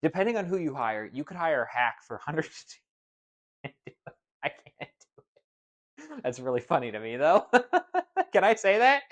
Depending on who you hire, you could hire a hack for hundreds. I can't do it. That's really funny to me, though. Can I say that?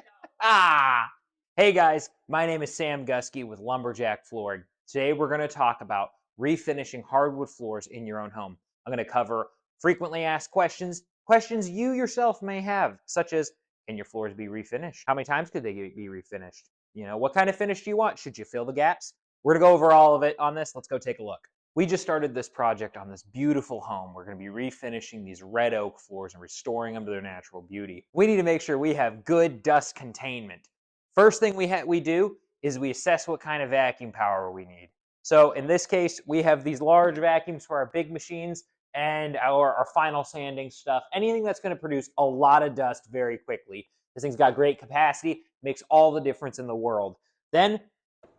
Ah! Hey guys, my name is Sam Gusky with Lumberjack Flooring. Today we're going to talk about refinishing hardwood floors in your own home. I'm going to cover frequently asked questions, questions you yourself may have, such as, can your floors be refinished? How many times could they be refinished? What kind of finish do you want? Should you fill the gaps? We're going to go over all of it on this. Let's go take a look. We just started this project on this beautiful home. We're going to be refinishing these red oak floors and restoring them to their natural beauty. We need to make sure we have good dust containment. First thing we do is we assess what kind of vacuum power we need. So in this case, we have these large vacuums for our big machines and our final sanding stuff. Anything that's going to produce a lot of dust very quickly. This thing's got great capacity, makes all the difference in the world. Then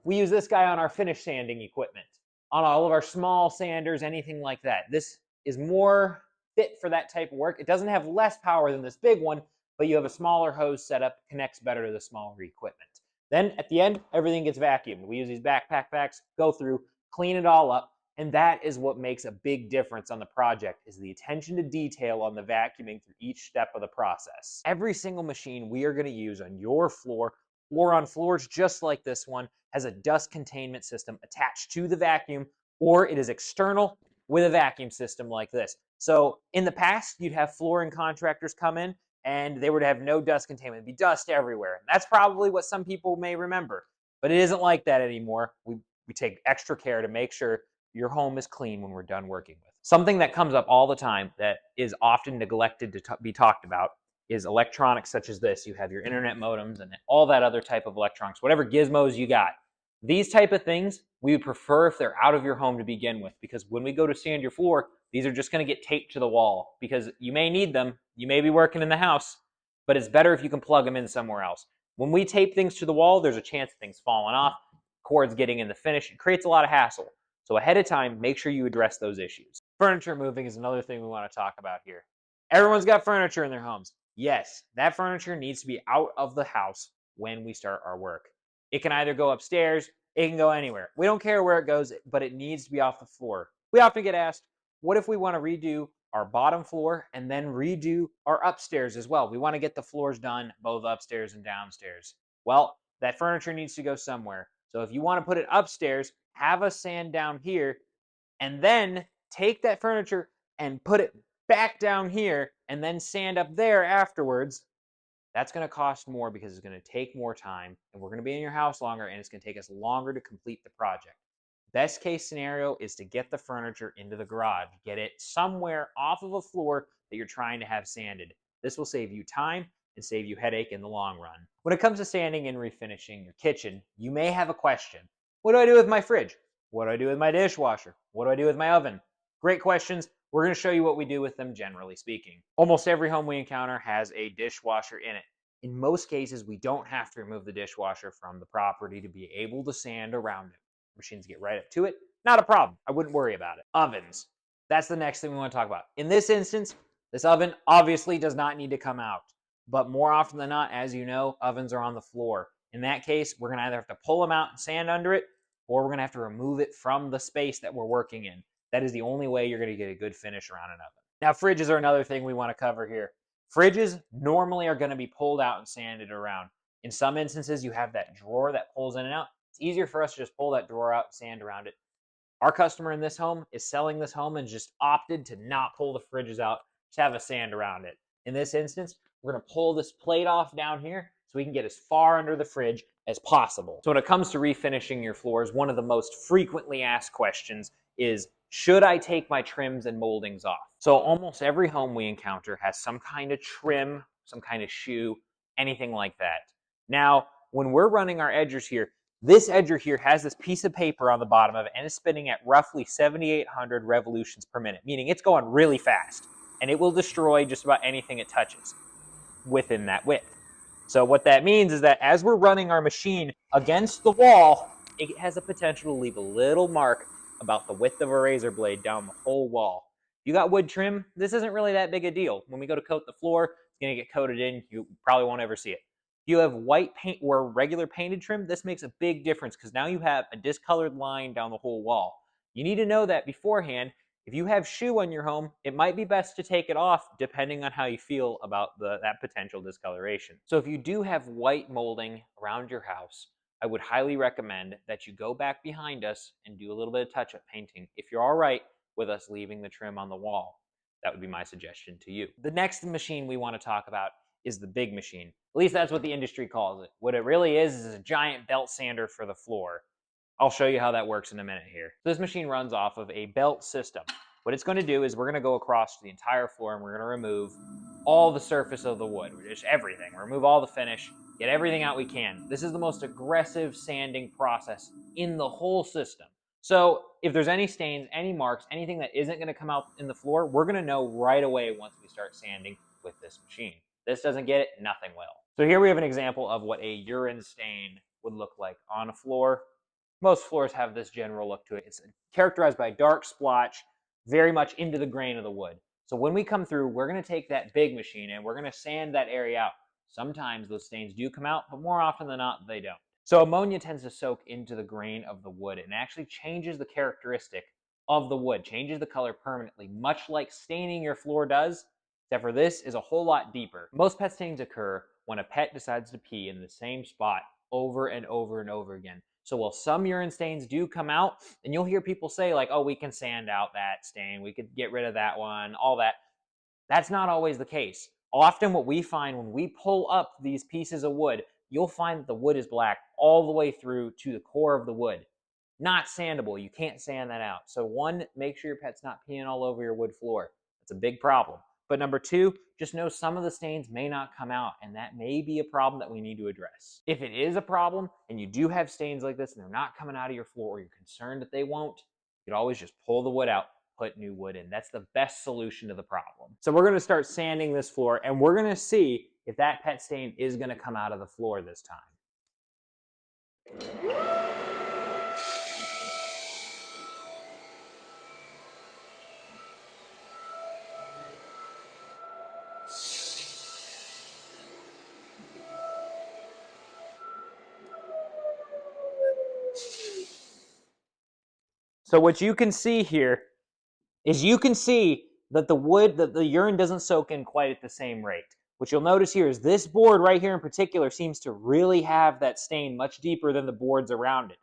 we use this guy on our finish sanding equipment, on all of our small sanders, anything like that. This is more fit for that type of work. It doesn't have less power than this big one, but you have a smaller hose setup, connects better to the smaller equipment. Then at the end, everything gets vacuumed. We use these backpack vacs, go through, clean it all up, and that is what makes a big difference on the project, is the attention to detail on the vacuuming through each step of the process. Every single machine we are going to use on your floor or on floors just like this one has a dust containment system attached to the vacuum, or it is external with a vacuum system like this. So in the past, you'd have flooring contractors come in and they would have no dust containment. It'd be dust everywhere. And that's probably what some people may remember, but it isn't like that anymore. We take extra care to make sure your home is clean when we're done working with it. Something that comes up all the time that is often neglected to be talked about is electronics such as this. You have your internet modems and all that other type of electronics, whatever gizmos you got. These type of things, we would prefer if they're out of your home to begin with, because when we go to sand your floor, these are just going to get taped to the wall because you may need them. You may be working in the house, but it's better if you can plug them in somewhere else. When we tape things to the wall, there's a chance of things falling off, cords getting in the finish. It creates a lot of hassle. So ahead of time, make sure you address those issues. Furniture moving is another thing we want to talk about here. Everyone's got furniture in their homes. Yes, that furniture needs to be out of the house when we start our work. It can either go upstairs, it can go anywhere. We don't care where it goes, but it needs to be off the floor. We often get asked, what if we want to redo our bottom floor and then redo our upstairs as well? We want to get the floors done both upstairs and downstairs. Well, that furniture needs to go somewhere. So if you want to put it upstairs, have us sand down here, and then take that furniture and put it back down here and then sand up there afterwards. That's going to cost more because it's going to take more time, and we're going to be in your house longer, and it's going to take us longer to complete the project. Best case scenario is to get the furniture into the garage, get it somewhere off of a floor that you're trying to have sanded. This will save you time and save you headache in the long run. When it comes to sanding and refinishing your kitchen, you may have a question. What do I do with my fridge? What do I do with my dishwasher? What do I do with my oven? Great questions. We're going to show you what we do with them, generally speaking. Almost every home we encounter has a dishwasher in it. In most cases, we don't have to remove the dishwasher from the property to be able to sand around it. Machines get right up to it. Not a problem. I wouldn't worry about it. Ovens. That's the next thing we want to talk about. In this instance, this oven obviously does not need to come out. But more often than not, as you know, ovens are on the floor. In that case, we're going to either have to pull them out and sand under it, or we're going to have to remove it from the space that we're working in. That is the only way you're going to get a good finish around an oven. Now, fridges are another thing we want to cover here. Fridges normally are going to be pulled out and sanded around. In some instances, you have that drawer that pulls in and out. It's easier for us to just pull that drawer out and sand around it. Our customer in this home is selling this home and just opted to not pull the fridges out, just have a sand around it. In this instance, we're going to pull this plate off down here so we can get as far under the fridge as possible. So when it comes to refinishing your floors, one of the most frequently asked questions is, should I take my trims and moldings off? So almost every home we encounter has some kind of trim, some kind of shoe, anything like that. Now, when we're running our edgers here, this edger here has this piece of paper on the bottom of it and is spinning at roughly 7,800 revolutions per minute, meaning it's going really fast, and it will destroy just about anything it touches within that width. So what that means is that as we're running our machine against the wall, it has a potential to leave a little mark about the width of a razor blade down the whole wall. You got wood trim, this isn't really that big a deal. When we go to coat the floor, it's going to get coated in. You probably won't ever see it. If you have white paint or regular painted trim, this makes a big difference because now you have a discolored line down the whole wall. You need to know that beforehand. If you have shoe on your home, it might be best to take it off depending on how you feel about that potential discoloration. So if you do have white molding around your house, I would highly recommend that you go back behind us and do a little bit of touch-up painting if you're all right with us leaving the trim on the wall. That would be my suggestion to you. The next machine we want to talk about is the big machine. At least that's what the industry calls it. What it really is a giant belt sander for the floor. I'll show you how that works in a minute here. This machine runs off of a belt system. What it's going to do is we're going to go across the entire floor and we're going to remove all the surface of the wood, just everything. Remove all the finish, get everything out we can. This is the most aggressive sanding process in the whole system. So if there's any stains, any marks, anything that isn't going to come out in the floor, we're going to know right away once we start sanding with this machine. This doesn't get it, nothing will. So here we have an example of what a urine stain would look like on a floor. Most floors have this general look to it. It's characterized by dark splotch, very much into the grain of the wood. So when we come through, we're going to take that big machine and we're going to sand that area out. Sometimes those stains do come out, but more often than not, they don't. So ammonia tends to soak into the grain of the wood and actually changes the characteristic of the wood, changes the color permanently, much like staining your floor does, except for this is a whole lot deeper. Most pet stains occur when a pet decides to pee in the same spot over and over and over again. So while some urine stains do come out, and you'll hear people say like, oh, we can sand out that stain, we could get rid of that one, all that. That's not always the case. Often what we find when we pull up these pieces of wood, you'll find that the wood is black all the way through to the core of the wood. Not sandable. You can't sand that out. So one, make sure your pet's not peeing all over your wood floor. That's a big problem. But number two, just know some of the stains may not come out, and that may be a problem that we need to address. If it is a problem and you do have stains like this and they're not coming out of your floor, or you're concerned that they won't, you can always just pull the wood out, put new wood in. That's the best solution to the problem. So we're going to start sanding this floor, and we're going to see if that pet stain is going to come out of the floor this time. So what you can see here is you can see that the urine doesn't soak in quite at the same rate. What you'll notice here is this board right here in particular seems to really have that stain much deeper than the boards around it.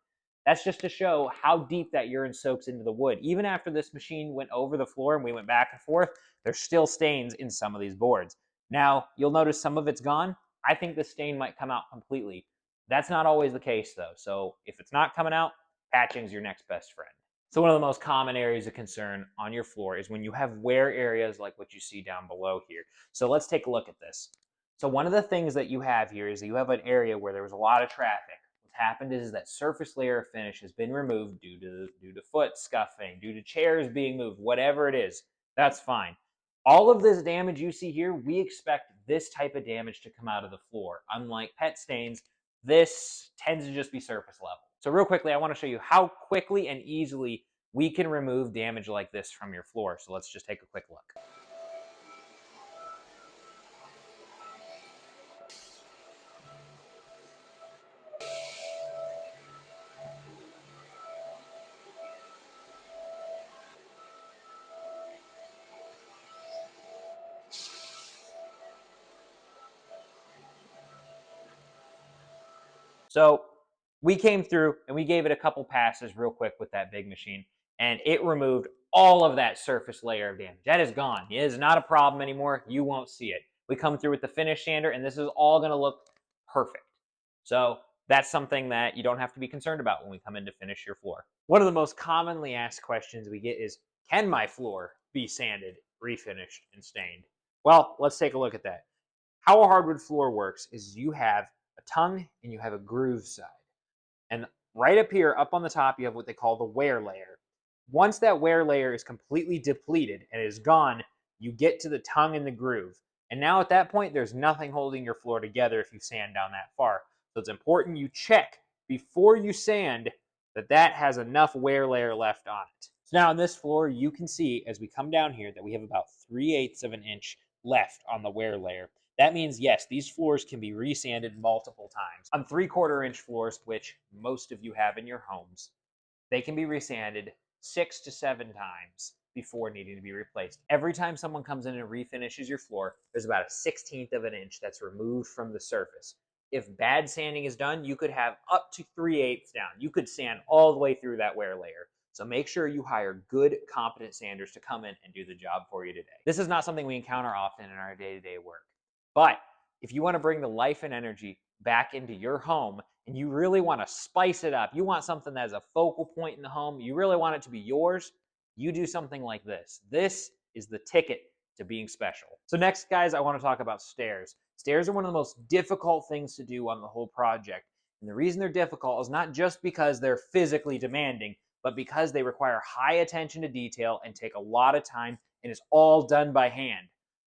That's just to show how deep that urine soaks into the wood. Even after this machine went over the floor and we went back and forth, there's still stains in some of these boards. Now, you'll notice some of it's gone. I think the stain might come out completely. That's not always the case though. So if it's not coming out, patching's your next best friend. So one of the most common areas of concern on your floor is when you have wear areas like what you see down below here. So let's take a look at this. So one of the things that you have here is that you have an area where there was a lot of traffic. What's happened is that surface layer of finish has been removed due to foot scuffing, due to chairs being moved, whatever it is, that's fine. All of this damage you see here, we expect this type of damage to come out of the floor. Unlike pet stains, this tends to just be surface level. So real quickly, I want to show you how quickly and easily we can remove damage like this from your floor. So let's just take a quick look. So we came through and we gave it a couple passes real quick with that big machine, and it removed all of that surface layer of damage. That is gone. It is not a problem anymore. You won't see it. We come through with the finish sander, and this is all going to look perfect. So that's something that you don't have to be concerned about when we come in to finish your floor. One of the most commonly asked questions we get is, can my floor be sanded, refinished, and stained? Well, let's take a look at that. How a hardwood floor works is you have a tongue and you have a groove side. And right up here, up on the top, you have what they call the wear layer. Once that wear layer is completely depleted and is gone, you get to the tongue and the groove. And now at that point, there's nothing holding your floor together if you sand down that far. So it's important you check before you sand that that has enough wear layer left on it. So now on this floor, you can see as we come down here that we have about 3/8 of an inch left on the wear layer. That means, yes, these floors can be resanded multiple times. On 3/4 inch floors, which most of you have in your homes, they can be resanded 6 to 7 times before needing to be replaced. Every time someone comes in and refinishes your floor, there's about a 1/16 of an inch that's removed from the surface. If bad sanding is done, you could have up to 3/8 down. You could sand all the way through that wear layer. So make sure you hire good, competent sanders to come in and do the job for you today. This is not something we encounter often in our day-to-day work. But if you want to bring the life and energy back into your home and you really want to spice it up, you want something that's a focal point in the home, you really want it to be yours, you do something like this. This is the ticket to being special. So next, guys, I want to talk about stairs. Stairs are one of the most difficult things to do on the whole project. And the reason they're difficult is not just because they're physically demanding, but because they require high attention to detail and take a lot of time, and it's all done by hand.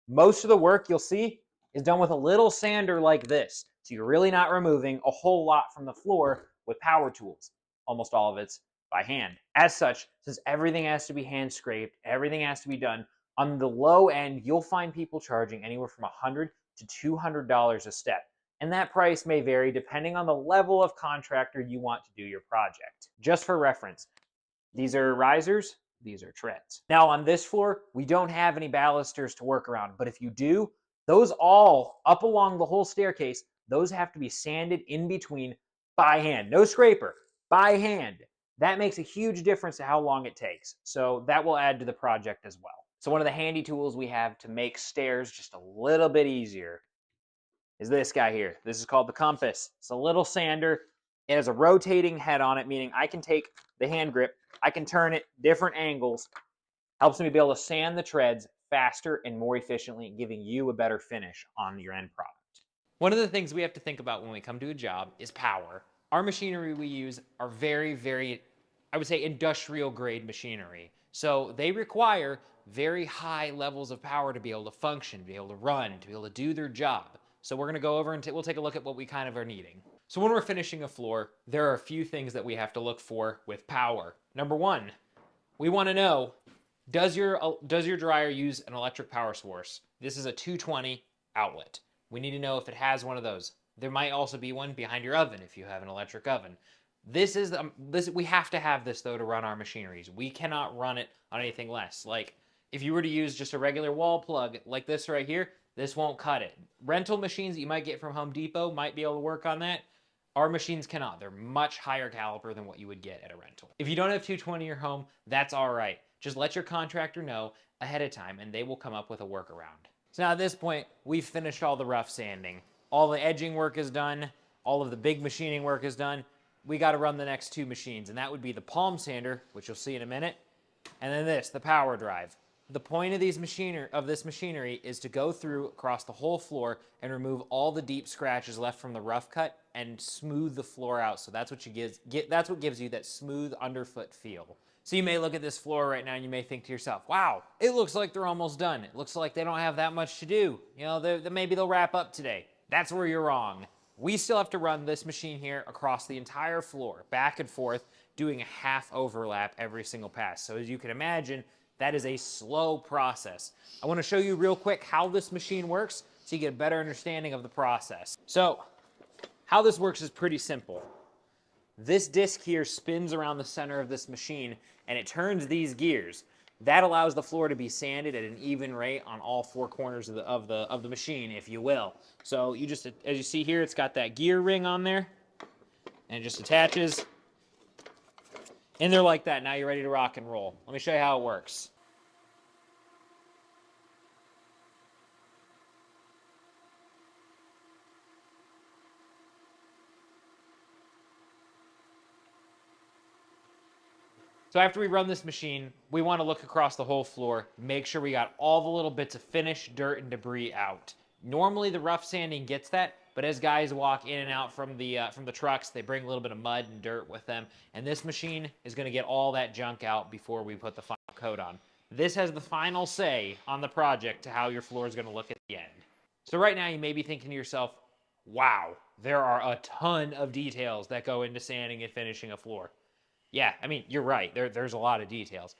Most of the work you'll see is done with a little sander like this. So you're really not removing a whole lot from the floor with power tools. Almost all of it's by hand. As such, since everything has to be hand scraped, everything has to be done, on the low end, you'll find people charging anywhere from $100 to $200 a step. And that price may vary depending on the level of contractor you want to do your project. Just for reference, these are risers, these are treads. Now on this floor, we don't have any balusters to work around, but if you do, those all up along the whole staircase, those have to be sanded in between by hand. No scraper, by hand. That makes a huge difference to how long it takes. So that will add to the project as well. So one of the handy tools we have to make stairs just a little bit easier is this guy here. This is called the compass. It's a little sander. It has a rotating head on it, meaning I can take the hand grip, I can turn it different angles, helps me be able to sand the treads faster and more efficiently, giving you a better finish on your end product. One of the things we have to think about when we come to a job is power. Our machinery we use are very, I would say, industrial grade machinery. So they require very high levels of power to be able to function, to be able to run, to be able to do their job. So we're going to go over and we'll take a look at what we kind of are needing. So when we're finishing a floor, there are a few things that we have to look for with power. Number one, we want to know, does your dryer use an electric power source? This is a 220 outlet. We need to know if it has one of those. There might also be one behind your oven if you have an electric oven. We have to have this though to run our machineries. We cannot run it on anything less. Like if you were to use just a regular wall plug like this right here, this won't cut it. Rental machines that you might get from Home Depot might be able to work on that. Our machines cannot. They're much higher caliber than what you would get at a rental. If you don't have 220 in your home, that's all right. Just let your contractor know ahead of time and they will come up with a workaround. So now at this point, we've finished all the rough sanding. All the edging work is done. All of the big machining work is done. We got to run the next two machines, and that would be the palm sander, which you'll see in a minute, and then the power drive. The point of this machinery is to go through across the whole floor and remove all the deep scratches left from the rough cut and smooth the floor out. So that's what that's what gives you that smooth underfoot feel. So you may look at this floor right now and you may think to yourself, wow, it looks like they're almost done. It looks like they don't have that much to do. You know, maybe they'll wrap up today. That's where you're wrong. We still have to run this machine here across the entire floor, back and forth, doing a half overlap every single pass. So as you can imagine, that is a slow process. I want to show you real quick how this machine works so you get a better understanding of the process. So how this works is pretty simple. This disc here spins around the center of this machine and it turns these gears. That allows the floor to be sanded at an even rate on all four corners of the machine, if you will. So you just, as you see here, it's got that gear ring on there and it just attaches. And they're like that. Now you're ready to rock and roll. Let me show you how it works. So after we run this machine, we want to look across the whole floor, make sure we got all the little bits of finish, dirt, and debris out. Normally the rough sanding gets that, but as guys walk in and out from the trucks, they bring a little bit of mud and dirt with them, and this machine is going to get all that junk out before we put the final coat on. This has the final say on the project to how your floor is going to look at the end. So right now you may be thinking to yourself, wow, there are a ton of details that go into sanding and finishing a floor. Yeah, I mean, you're right. There's a lot of details.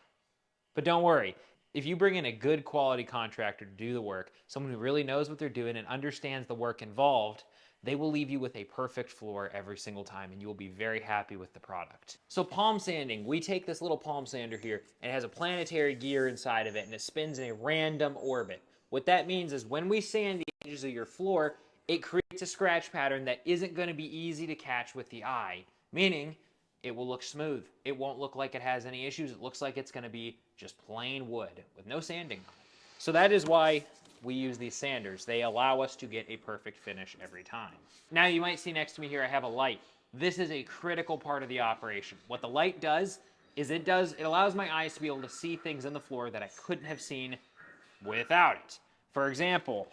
But don't worry. If you bring in a good quality contractor to do the work, someone who really knows what they're doing and understands the work involved, they will leave you with a perfect floor every single time, and you will be very happy with the product. So palm sanding, we take this little palm sander here, and it has a planetary gear inside of it, and it spins in a random orbit. What that means is when we sand the edges of your floor, it creates a scratch pattern that isn't going to be easy to catch with the eye, meaning it will look smooth. It won't look like it has any issues. It looks like it's going to be just plain wood with no sanding on it. So that is why we use these sanders. They allow us to get a perfect finish every time. Now you might see next to me here I have a light. This is a critical part of the operation. What the light does is it allows my eyes to be able to see things in the floor that I couldn't have seen without it. For example,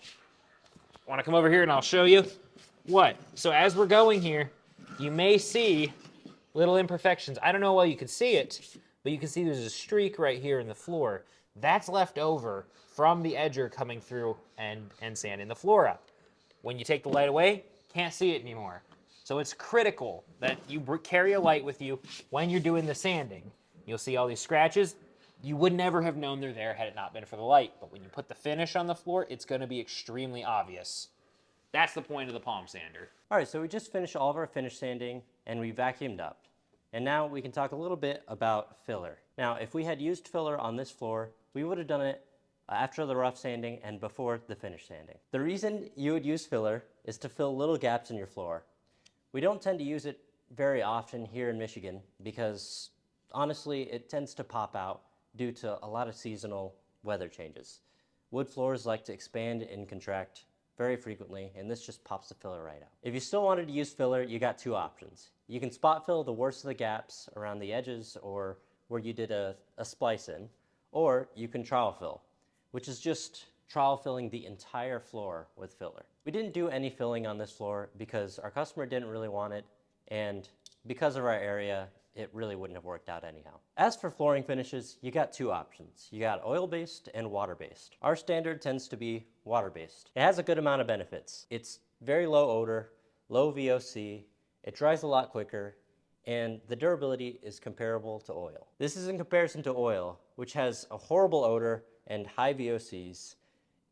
I want to come over here and I'll show you what. So as we're going here, you may see little imperfections. I don't know why you can see it, but you can see there's a streak right here in the floor. That's left over from the edger coming through and sanding the floor up. When you take the light away, can't see it anymore. So it's critical that you carry a light with you when you're doing the sanding. You'll see all these scratches. You would never have known they're there had it not been for the light. But when you put the finish on the floor, it's going to be extremely obvious. That's the point of the palm sander. All right, so we just finished all of our finish sanding and we vacuumed up. And now we can talk a little bit about filler. Now, if we had used filler on this floor, we would have done it after the rough sanding and before the finish sanding. The reason you would use filler is to fill little gaps in your floor. We don't tend to use it very often here in Michigan because honestly, it tends to pop out due to a lot of seasonal weather changes. Wood floors like to expand and contract very frequently, and this just pops the filler right out. If you still wanted to use filler, you got two options. You can spot fill the worst of the gaps around the edges or where you did a splice in, or you can trowel fill, which is just trowel filling the entire floor with filler. We didn't do any filling on this floor because our customer didn't really want it, and because of our area, it really wouldn't have worked out anyhow. As for flooring finishes, you got two options. You got oil-based and water-based. Our standard tends to be water-based. It has a good amount of benefits. It's very low odor, low VOC, it dries a lot quicker, and the durability is comparable to oil. This is in comparison to oil, which has a horrible odor and high VOCs.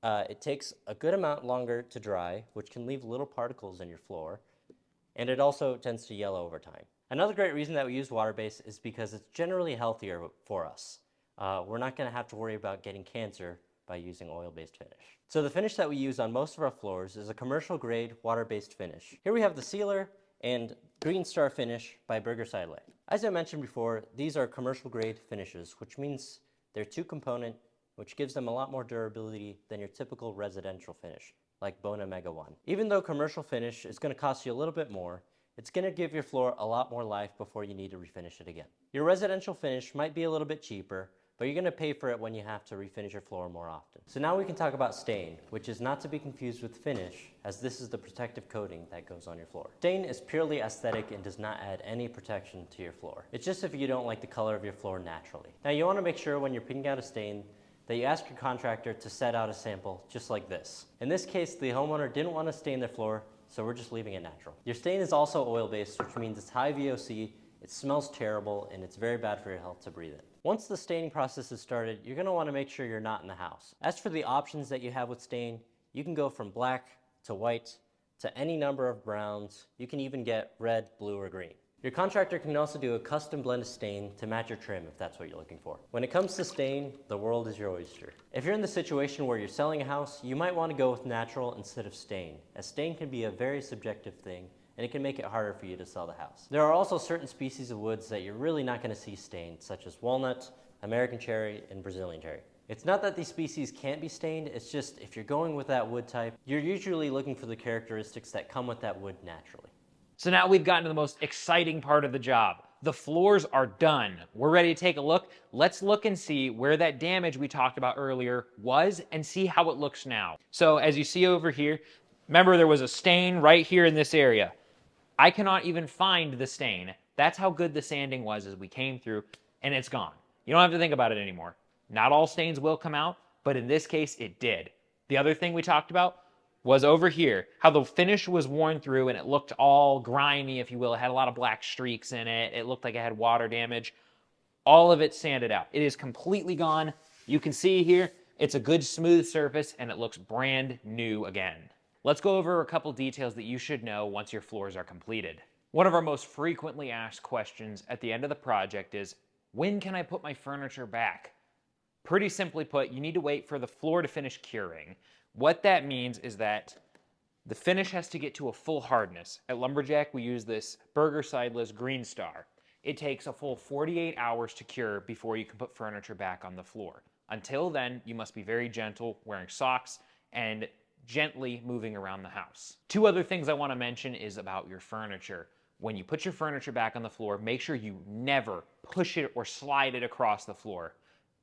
It takes a good amount longer to dry, which can leave little particles in your floor, and it also tends to yellow over time. Another great reason that we use water-based is because it's generally healthier for us. We're not going to have to worry about getting cancer by using oil-based finish. So the finish that we use on most of our floors is a commercial-grade water-based finish. Here we have the Sealer and Green Star finish by Burger Sideway. As I mentioned before, these are commercial-grade finishes, which means they're two-component, which gives them a lot more durability than your typical residential finish, like Bona Mega 1. Even though commercial finish is going to cost you a little bit more, it's going to give your floor a lot more life before you need to refinish it again. Your residential finish might be a little bit cheaper, but you're going to pay for it when you have to refinish your floor more often. So now we can talk about stain, which is not to be confused with finish, as this is the protective coating that goes on your floor. Stain is purely aesthetic and does not add any protection to your floor. It's just if you don't like the color of your floor naturally. Now you want to make sure when you're picking out a stain that you ask your contractor to set out a sample just like this. In this case, the homeowner didn't want to stain their floor, so we're just leaving it natural. Your stain is also oil-based, which means it's high VOC, it smells terrible, and it's very bad for your health to breathe in. Once the staining process is started, you're going to want to make sure you're not in the house. As for the options that you have with stain, you can go from black to white to any number of browns. You can even get red, blue, or green. Your contractor can also do a custom blend of stain to match your trim if that's what you're looking for. When it comes to stain, the world is your oyster. If you're in the situation where you're selling a house, you might want to go with natural instead of stain, as stain can be a very subjective thing and it can make it harder for you to sell the house. There are also certain species of woods that you're really not going to see stained, such as walnut, American cherry, and Brazilian cherry. It's not that these species can't be stained, it's just if you're going with that wood type, you're usually looking for the characteristics that come with that wood naturally. So now we've gotten to the most exciting part of the job. The floors are done. We're ready to take a look. Let's look and see where that damage we talked about earlier was and see how it looks now. So as you see over here, remember there was a stain right here in this area. I cannot even find the stain. That's how good the sanding was as we came through, and it's gone. You don't have to think about it anymore. Not all stains will come out, but in this case, it did. The other thing we talked about was over here, how the finish was worn through and it looked all grimy, if you will. It had a lot of black streaks in it. It looked like it had water damage. All of it sanded out. It is completely gone. You can see here, it's a good smooth surface and it looks brand new again. Let's go over a couple details that you should know once your floors are completed. One of our most frequently asked questions at the end of the project is, when can I put my furniture back? Pretty simply put, you need to wait for the floor to finish curing. What that means is that the finish has to get to a full hardness. At Lumberjack, we use this Burger Sideless Green Star. It takes a full 48 hours to cure before you can put furniture back on the floor. Until then, you must be very gentle, wearing socks, and gently moving around the house. Two other things I want to mention is about your furniture. When you put your furniture back on the floor, make sure you never push it or slide it across the floor.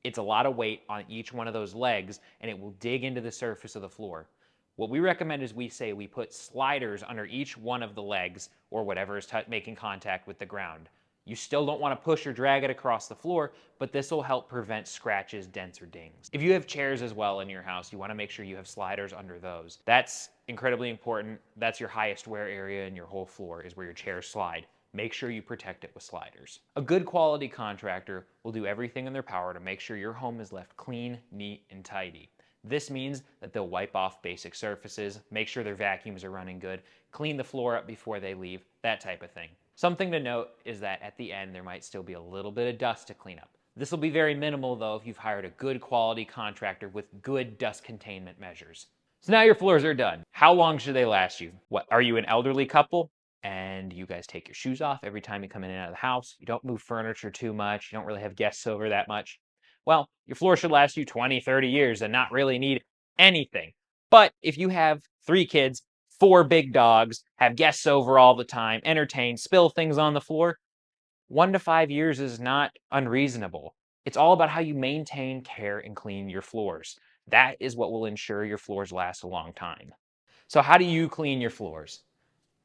It's a lot of weight on each one of those legs, and it will dig into the surface of the floor. What we recommend is we put sliders under each one of the legs or whatever is making contact with the ground. You still don't want to push or drag it across the floor, but this will help prevent scratches, dents, or dings. If you have chairs as well in your house, you want to make sure you have sliders under those. That's incredibly important. That's your highest wear area in your whole floor, is where your chairs slide. Make sure you protect it with sliders. A good quality contractor will do everything in their power to make sure your home is left clean, neat, and tidy. This means that they'll wipe off basic surfaces, make sure their vacuums are running good, clean the floor up before they leave, that type of thing. Something to note is that at the end there might still be a little bit of dust to clean up. This will be very minimal though if you've hired a good quality contractor with good dust containment measures. So now your floors are done. How long should they last you? What, are you an elderly couple? And you guys take your shoes off every time you come in and out of the house. You don't move furniture too much. You don't really have guests over that much. Well, your floor should last you 20, 30 years and not really need anything. But if you have 3 kids, 4 big dogs, have guests over all the time, entertain, spill things on the floor, 1 to 5 years is not unreasonable. It's all about how you maintain, care, and clean your floors. That is what will ensure your floors last a long time. So how do you clean your floors?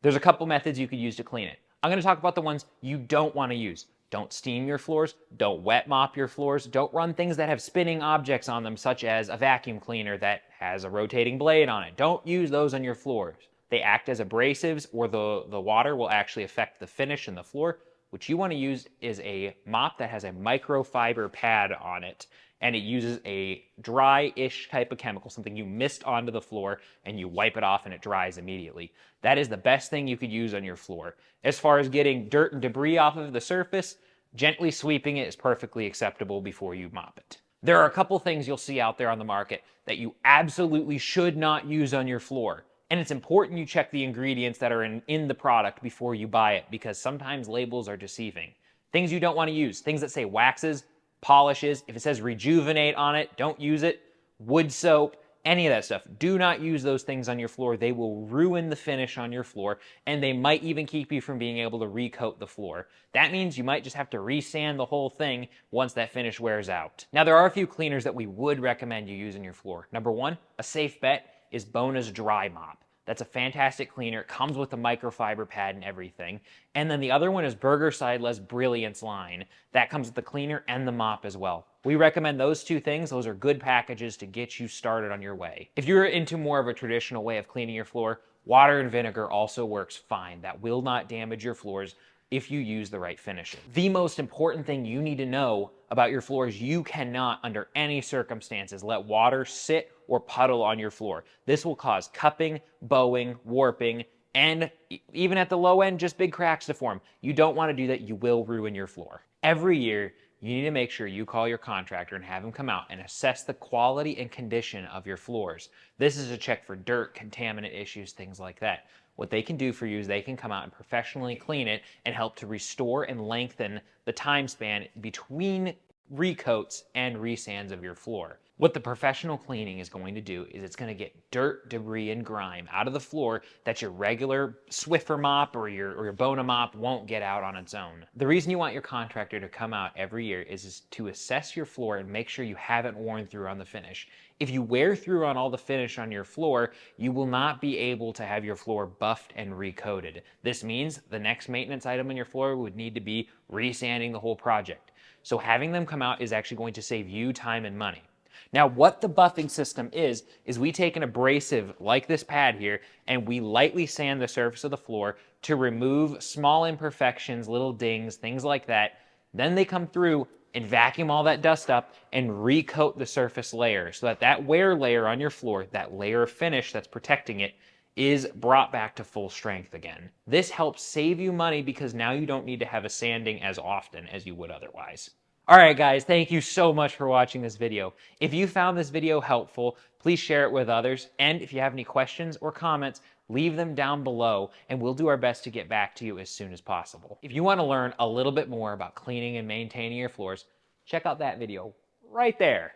There's a couple methods you could use to clean it. I'm going to talk about the ones you don't want to use. Don't steam your floors, don't wet mop your floors, don't run things that have spinning objects on them, such as a vacuum cleaner that has a rotating blade on it. Don't use those on your floors. They act as abrasives, or the water will actually affect the finish in the floor. What you want to use is a mop that has a microfiber pad on it, and it uses a dry-ish type of chemical, something you mist onto the floor, and you wipe it off and it dries immediately. That is the best thing you could use on your floor. As far as getting dirt and debris off of the surface, gently sweeping it is perfectly acceptable before you mop it. There are a couple things you'll see out there on the market that you absolutely should not use on your floor. And it's important you check the ingredients that are in the product before you buy it, because sometimes labels are deceiving. Things you don't want to use, things that say waxes, polishes, if it says rejuvenate on it, don't use it. Wood soap, any of that stuff. Do not use those things on your floor. They will ruin the finish on your floor, and they might even keep you from being able to recoat the floor. That means you might just have to resand the whole thing once that finish wears out. Now, there are a few cleaners that we would recommend you use on your floor. Number 1, a safe bet is Bona's Dry Mop. That's a fantastic cleaner. It comes with a microfiber pad and everything. And then the other one is Burger Sideless Brilliance line. That comes with the cleaner and the mop as well. We recommend those 2 things. Those are good packages to get you started on your way. If you're into more of a traditional way of cleaning your floor, water and vinegar also works fine. That will not damage your floors if you use the right finishes. The most important thing you need to know about your floors, you cannot, under any circumstances, let water sit or puddle on your floor. This will cause cupping, bowing, warping, and even at the low end, just big cracks to form. You don't want to do that. You will ruin your floor. Every year, you need to make sure you call your contractor and have him come out and assess the quality and condition of your floors. This is a check for dirt, contaminant issues, things like that. What they can do for you is they can come out and professionally clean it and help to restore and lengthen the time span between recoats and resands of your floor. What the professional cleaning is going to do is it's going to get dirt, debris, and grime out of the floor that your regular Swiffer mop or your Bona mop won't get out on its own. The reason you want your contractor to come out every year is to assess your floor and make sure you haven't worn through on the finish. If you wear through on all the finish on your floor, you will not be able to have your floor buffed and recoated. This means the next maintenance item on your floor would need to be resanding the whole project. So having them come out is actually going to save you time and money. Now, what the buffing system is we take an abrasive like this pad here and we lightly sand the surface of the floor to remove small imperfections, little dings, things like that. Then they come through and vacuum all that dust up and recoat the surface layer so that that wear layer on your floor, that layer of finish that's protecting it, is brought back to full strength again. This helps save you money because now you don't need to have a sanding as often as you would otherwise. All right, guys, thank you so much for watching this video. If you found this video helpful, please share it with others. And if you have any questions or comments, leave them down below and we'll do our best to get back to you as soon as possible. If you want to learn a little bit more about cleaning and maintaining your floors, check out that video right there.